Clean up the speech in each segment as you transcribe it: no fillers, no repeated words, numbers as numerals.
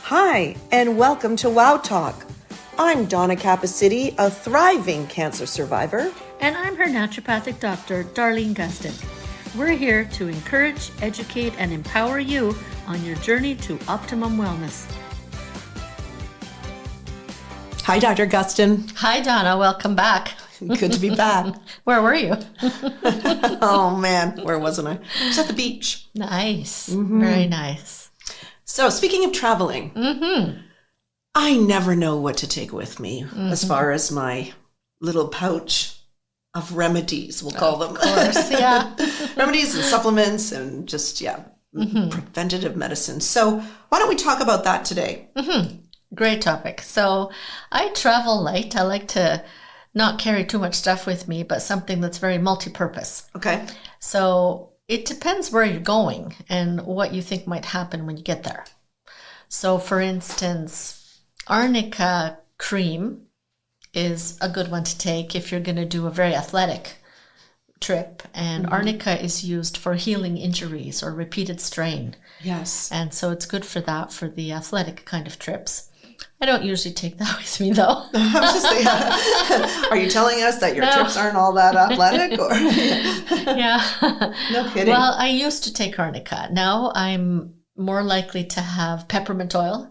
Hi, and welcome to Wow Talk. I'm Donna Cappuccitti, a thriving cancer survivor. And I'm her naturopathic doctor, Darlene Gustin. We're here to encourage, educate, and empower you on your journey to optimum wellness. Hi, Dr. Gustin. Hi, Donna. Welcome back. Good to be back. Where were you? Oh, man. Where wasn't I? I was at the beach. Nice. Mm-hmm. Very nice. So, speaking of traveling, I never know what to take with me as far as my little pouch of remedies, we'll call them. Of course, yeah. Remedies and supplements and just, preventative medicine. So, why don't we talk about that today? Great topic. So, I travel light. I like to not carry too much stuff with me, but something that's very multi-purpose. Okay. So it depends where you're going and what you think might happen when you get there. So for instance, arnica cream is a good one to take if you're going to do a very athletic trip. And arnica is used for healing injuries or repeated strain. Yes. And so it's good for that, for the athletic kind of trips. I don't usually take that with me, though. I was just thinking, are you telling us that your trips aren't all that athletic? Or Yeah. No kidding. Well, I used to take arnica. Now I'm more likely to have peppermint oil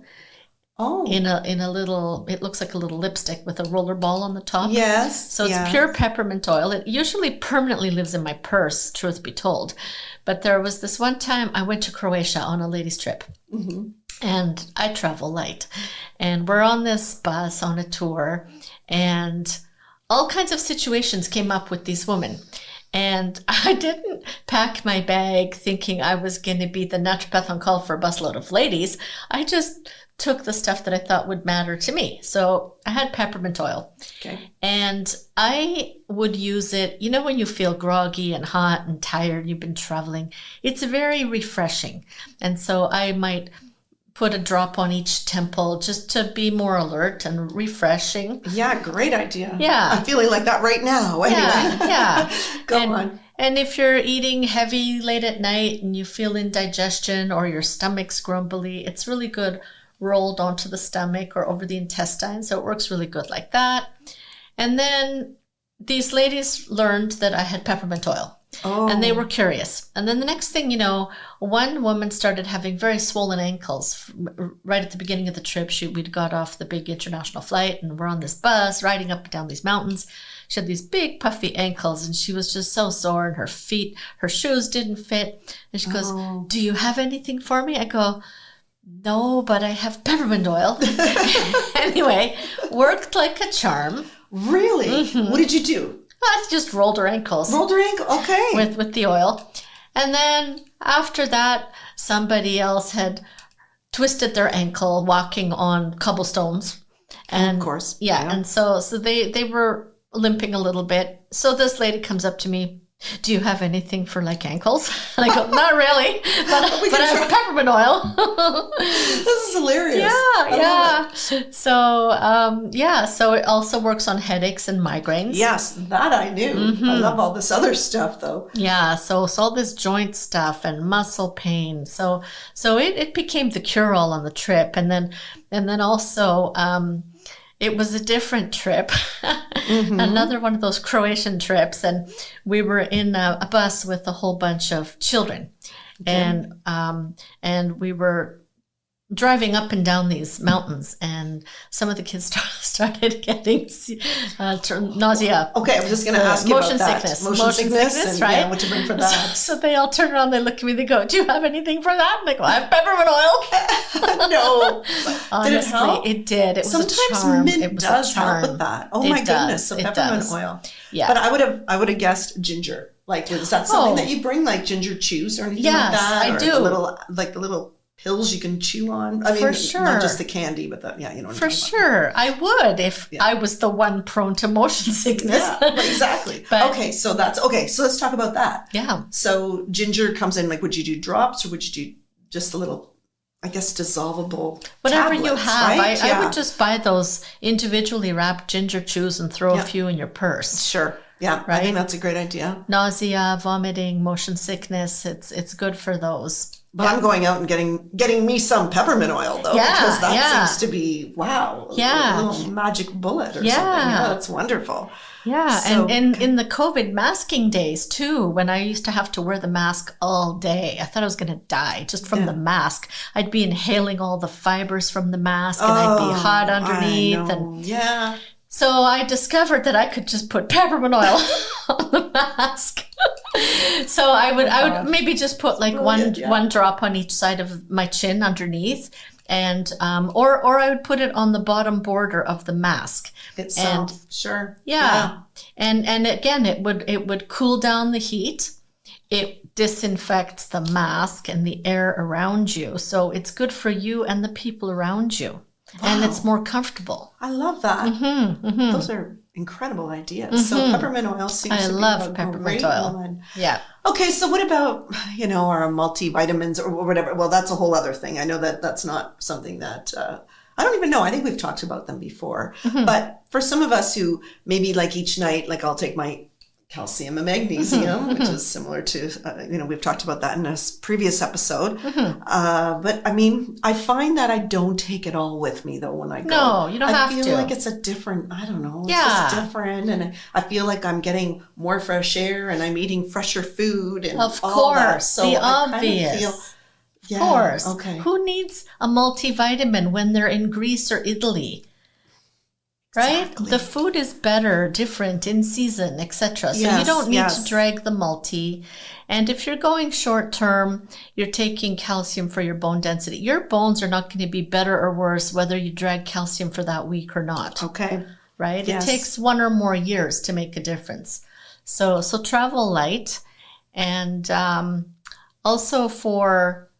in a little, it looks like a little lipstick with a roller ball on the top. Yes. So it's pure peppermint oil. It usually permanently lives in my purse, truth be told. But there was this one time I went to Croatia on a ladies' trip. Mm-hmm. And I travel light. And we're on this bus on a tour. And all kinds of situations came up with these women. And I didn't pack my bag thinking I was going to be the naturopath on call for a busload of ladies. I just took the stuff that I thought would matter to me. So I had peppermint oil. Okay. And I would use it, you know, when you feel groggy and hot and tired, you've been traveling, it's very refreshing. And so I might put a drop on each temple just to be more alert and refreshing. Yeah, great idea. Yeah. I'm feeling like that right now. Anyway. Yeah. Go on. And if you're eating heavy late at night and you feel indigestion or your stomach's grumbly, it's really good rolled onto the stomach or over the intestine. So it works really good like that. And then these ladies learned that I had peppermint oil. Oh. And they were curious. And then the next thing you know, one woman started having very swollen ankles right at the beginning of the trip. We'd got off the big international flight and we're on this bus riding up and down these mountains. She had these big puffy ankles and she was just so sore and her shoes didn't fit. And she goes, "Do you have anything for me?" I go, "No, but I have peppermint oil." Anyway, worked like a charm. Really? Mm-hmm. What did you do? I just rolled her ankles. Rolled her ankle? Okay. With the oil. And then after that, somebody else had twisted their ankle walking on cobblestones. And of course. Yeah. And so they were limping a little bit. So this lady comes up to me. "Do you have anything for like ankles?" And I go, "Not really, but I have peppermint oil." This is hilarious. Yeah. So it also works on headaches and migraines. Yes, that I knew. Mm-hmm. I love all this other stuff though. Yeah, so all this joint stuff and muscle pain. So it became the cure-all on the trip. And then also it was a different trip, another one of those Croatian trips, and we were in a bus with a whole bunch of children, and we were driving up and down these mountains, and some of the kids started getting nausea. Okay, I was just going to ask you motion about sickness. that. Motion sickness, and, right? Yeah, what to bring for that. So they all turn around, they look at me, they go, "Do you have anything for that?" And I go, "I have peppermint oil." No. Honestly, did it help? It did. It was Sometimes a charm. mint does help with that. Oh my goodness. So peppermint oil. Yeah. But I would have guessed ginger. Like, is that something that you bring, like ginger chews or anything like that? Yes, I do. The little pills you can chew on. I mean, for sure. Not just the candy, but you know what for sure. I would if I was the one prone to motion sickness. Yeah, exactly. Okay, so let's talk about that. Yeah. So ginger comes in, like, would you do drops or would you do just a little, I guess, dissolvable whatever tablets, you have. right? I would just buy those individually wrapped ginger chews and throw a few in your purse. Sure. Yeah, right? I think that's a great idea. Nausea, vomiting, motion sickness, it's good for those. But I'm going out and getting me some peppermint oil, though, because that seems to be, a little magic bullet or something. Yeah, that's wonderful. Yeah, so, and in the COVID masking days, too, when I used to have to wear the mask all day, I thought I was going to die just from the mask. I'd be inhaling all the fibers from the mask, and I'd be hot underneath. And so I discovered that I could just put peppermint oil on the mask. So I would maybe just put like one drop on each side of my chin underneath, and or I would put it on the bottom border of the mask itself. And sure, and again it would cool down the heat. It disinfects the mask and the air around you, so it's good for you and the people around you. Wow. And it's more comfortable. I love that. Those are incredible ideas. So peppermint oil seems to be a great one. Yeah. Okay, so what about, our multivitamins or whatever? Well, that's a whole other thing. I know that that's not something that, I don't even know. I think we've talked about them before. But for some of us who maybe like each night, like I'll take my calcium and magnesium, which is similar to, we've talked about that in a previous episode. But I mean, I find that I don't take it all with me though when I go. No, you don't have to. I feel like it's a different, I don't know, it's just different. And I feel like I'm getting more fresh air and I'm eating fresher food and of all course, that. So the I obvious. Kind of feel, of course. Okay. Who needs a multivitamin when they're in Greece or Italy? Right? Exactly. The food is better, different, in season, etc. So you don't need to drag the multi. And if you're going short term, you're taking calcium for your bone density. Your bones are not going to be better or worse whether you drag calcium for that week or not. Okay. Right? Yes. It takes 1 or more years to make a difference. So travel light. And also for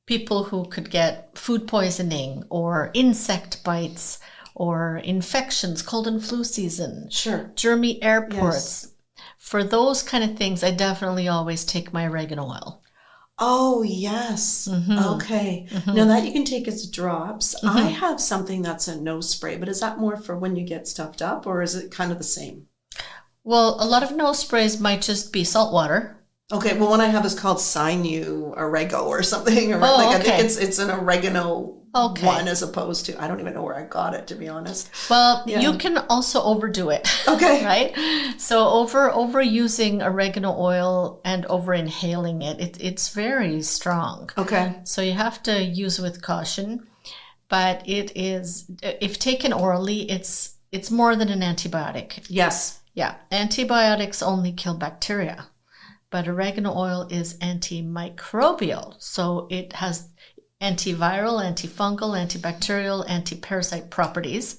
people who could get food poisoning or insect bites, or infections, cold and flu season, germy airports. For those kind of things, I definitely always take my oregano oil. Oh, yes. Okay. Now that you can take as drops. I have something that's a nose spray, but is that more for when you get stuffed up or is it kind of the same? Well, a lot of nose sprays might just be salt water. Okay, well, one I have is called Sinew Orego or something. Or I think it's an oregano one as opposed to, I don't even know where I got it, to be honest. Well, you can also overdo it. Okay. Right? So over using oregano oil and over inhaling it's very strong. Okay. So you have to use with caution. But it is, if taken orally, it's more than an antibiotic. Yes. Yeah. Antibiotics only kill bacteria. But oregano oil is antimicrobial, so it has antiviral, antifungal, antibacterial, antiparasite properties.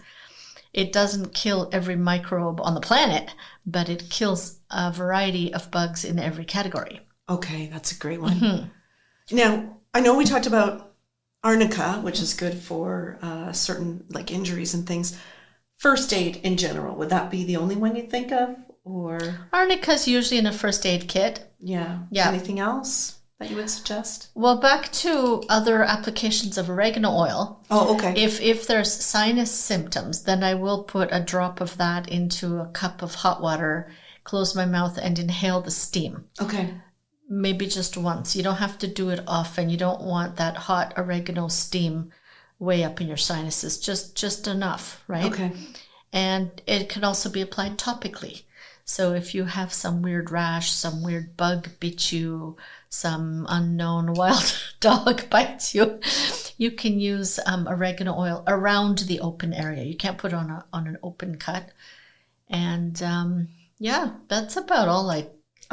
It doesn't kill every microbe on the planet, but it kills a variety of bugs in every category. Okay, that's a great one. Now, I know we talked about arnica, which is good for certain like injuries and things. First aid in general, would that be the only one you think of? Or arnica is usually in a first aid kit. Yeah. Anything else that you would suggest? Well, back to other applications of oregano oil. Oh, okay. If there's sinus symptoms, then I will put a drop of that into a cup of hot water, close my mouth, and inhale the steam. Okay. Maybe just once. You don't have to do it often. You don't want that hot oregano steam way up in your sinuses. Just enough, right? Okay. And it can also be applied topically. So if you have some weird rash, some weird bug bit you, some unknown wild dog bites you, you can use oregano oil around the open area. You can't put it on an open cut. And that's about all I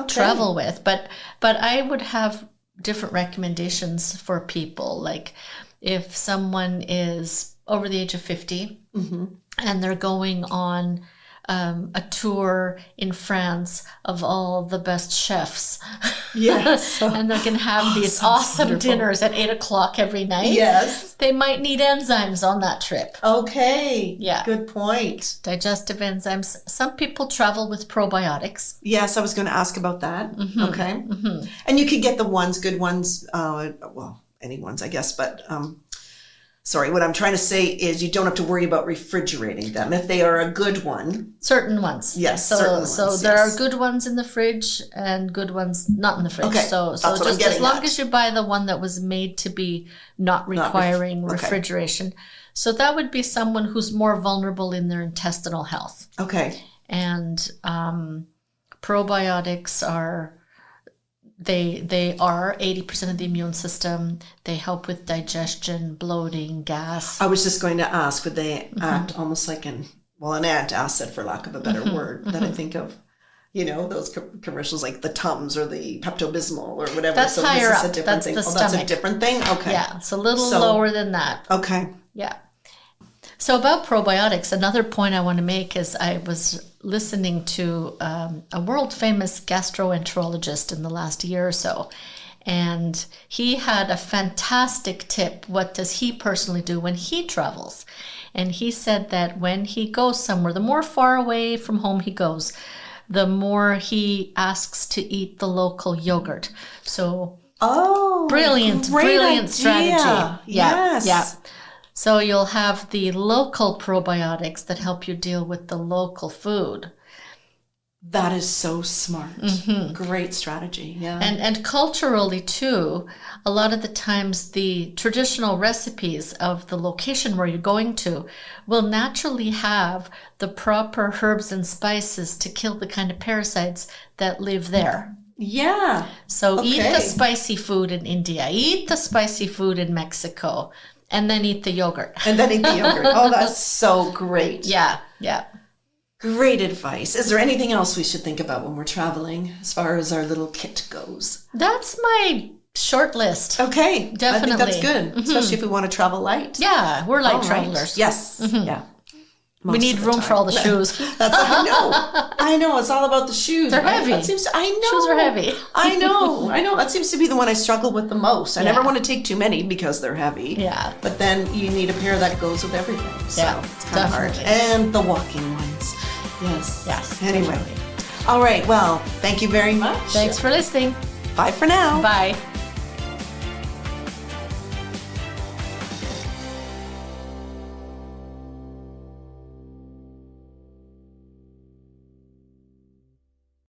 travel with. But I would have different recommendations for people. Like if someone is over the age of 50 and they're going on a tour in France of all the best chefs. Yes. And they're going to have these awesome wonderful dinners at 8:00 every night. Yes. They might need enzymes on that trip. Okay. Yeah. Good point. Digestive enzymes. Some people travel with probiotics. Yes, I was going to ask about that. Okay. And you could get the good ones, well, any ones, I guess, but sorry, what I'm trying to say is you don't have to worry about refrigerating them if they are a good one. Certain ones. Yes, So, certain ones, so there yes. are good ones in the fridge and good ones not in the fridge. Okay, So that's what I'm just as getting long at. as you buy the one that was made to be not requiring okay. refrigeration. So that would be someone who's more vulnerable in their intestinal health. Okay. And probiotics are... They are 80% of the immune system. They help with digestion, bloating, gas. I was just going to ask, would they act almost like an antacid, for lack of a better word, that I think of, those commercials like the Tums or the Pepto-Bismol or whatever. That's so higher this is up. a different That's thing. the That's a stomach. different thing? Okay. Yeah, it's a little lower than that. Okay. Yeah. So about probiotics, another point I want to make is I was listening to a world-famous gastroenterologist in the last year or so, and he had a fantastic tip. What does he personally do when he travels? And he said that when he goes somewhere, the more far away from home he goes, the more he asks to eat the local yogurt. So, brilliant idea. strategy. Yeah, Yes. yeah. So you'll have the local probiotics that help you deal with the local food. That is so smart. Great strategy. Yeah. And culturally too, a lot of the times the traditional recipes of the location where you're going to will naturally have the proper herbs and spices to kill the kind of parasites that live there. Yeah. So eat Okay. the spicy food in India, eat the spicy food in Mexico, and then eat the yogurt. And then eat the yogurt. Oh, that's so great. Yeah, yeah. Great advice. Is there anything else we should think about when we're traveling as far as our little kit goes? That's my short list. Okay. Definitely. I think that's good, especially if we want to travel light. Yeah, we're light All right. travelers. Yes. Yeah. We Most need of the room time. for all the shoes. That's I know. It's all about the shoes. They're right? heavy. That seems to, I know. Shoes are heavy. I know. That seems to be the one I struggle with the most. I never want to take too many because they're heavy. Yeah. But then you need a pair that goes with everything. So Yeah, it's kind of hard. definitely. And the walking ones. Yes. Yes. Anyway. Definitely. All right. Well, thank you very much. Thanks for listening. Bye for now. Bye.